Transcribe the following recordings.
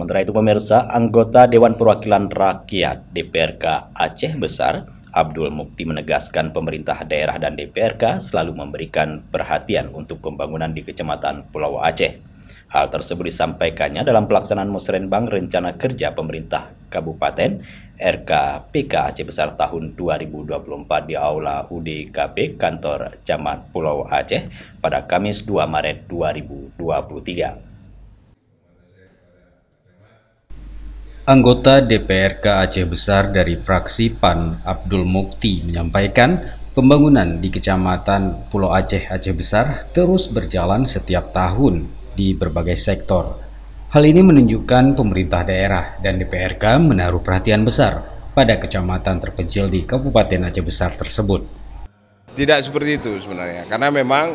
Sementara itu pemirsa, anggota Dewan Perwakilan Rakyat DPRK Aceh Besar, Abdul Mukti menegaskan pemerintah daerah dan DPRK selalu memberikan perhatian untuk pembangunan di Kecamatan Pulau Aceh. Hal tersebut disampaikannya dalam pelaksanaan Musrenbang Rencana Kerja Pemerintah Kabupaten RKPK Aceh Besar tahun 2024 di Aula UDKP Kantor Camat Pulau Aceh pada Kamis 2 Maret 2023. Anggota DPRK Aceh Besar dari fraksi PAN Abdul Mukti menyampaikan pembangunan di Kecamatan Pulau Aceh Aceh Besar terus berjalan setiap tahun di berbagai sektor. Hal ini menunjukkan pemerintah daerah dan DPRK menaruh perhatian besar pada kecamatan terpencil di Kabupaten Aceh Besar tersebut. Tidak seperti itu sebenarnya, karena memang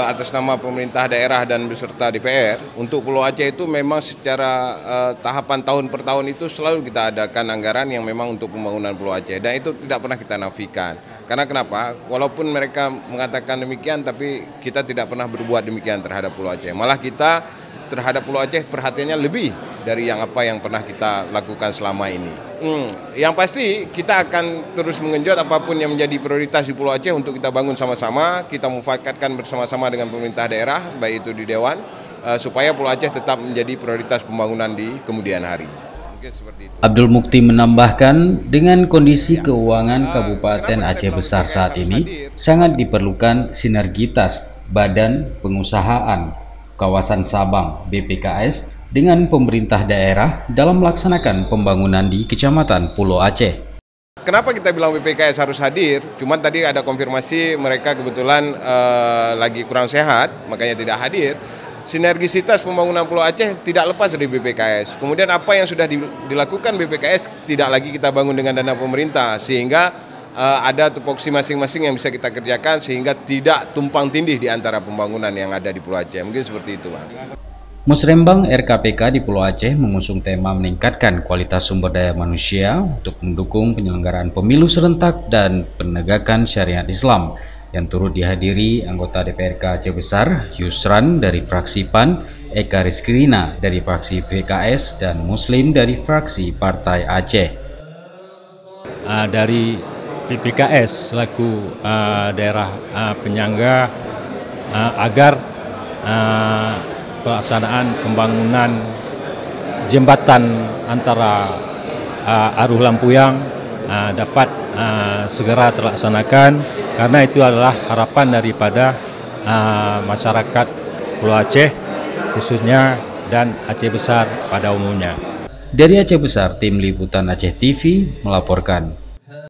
atas nama pemerintah daerah dan beserta DPR, untuk Pulau Aceh itu memang secara tahapan tahun per tahun itu selalu kita adakan anggaran yang memang untuk pembangunan Pulau Aceh, dan itu tidak pernah kita nafikan. Karena kenapa? Walaupun mereka mengatakan demikian, tapi kita tidak pernah berbuat demikian terhadap Pulau Aceh. Malah kita terhadap Pulau Aceh perhatiannya lebih dari yang apa yang pernah kita lakukan selama ini. Yang pasti kita akan terus mengenjot apapun yang menjadi prioritas di Pulau Aceh untuk kita bangun sama-sama, kita mufakat-kan bersama-sama dengan pemerintah daerah, baik itu di Dewan, supaya Pulau Aceh tetap menjadi prioritas pembangunan di kemudian hari. Mungkin seperti itu. Abdul Mukti menambahkan, dengan kondisi keuangan Kabupaten Aceh Besar saat ini, sangat diperlukan sinergitas Badan Pengusahaan Kawasan Sabang BPKS dengan pemerintah daerah dalam melaksanakan pembangunan di Kecamatan Pulau Aceh. Kenapa kita bilang BPKS harus hadir? Cuman tadi ada konfirmasi mereka kebetulan lagi kurang sehat, makanya tidak hadir. Sinergisitas pembangunan Pulau Aceh tidak lepas dari BPKS. Kemudian apa yang sudah dilakukan BPKS tidak lagi kita bangun dengan dana pemerintah, sehingga ada tupoksi masing-masing yang bisa kita kerjakan sehingga tidak tumpang tindih di antara pembangunan yang ada di Pulau Aceh. Mungkin seperti itu, Pak. Musrenbang RKPK di Pulau Aceh mengusung tema meningkatkan kualitas sumber daya manusia untuk mendukung penyelenggaraan pemilu serentak dan penegakan syariat Islam, yang turut dihadiri anggota DPRK Aceh Besar, Yusran dari fraksi PAN, Eka Rizkrina dari fraksi PKS, dan Muslim dari fraksi Partai Aceh. Dari PKS selaku daerah penyangga agar pelaksanaan pembangunan jembatan antara Aruh Lampuyang dapat segera terlaksanakan, karena itu adalah harapan daripada masyarakat Pulau Aceh khususnya dan Aceh Besar pada umumnya. Dari Aceh Besar, tim liputan Aceh TV melaporkan.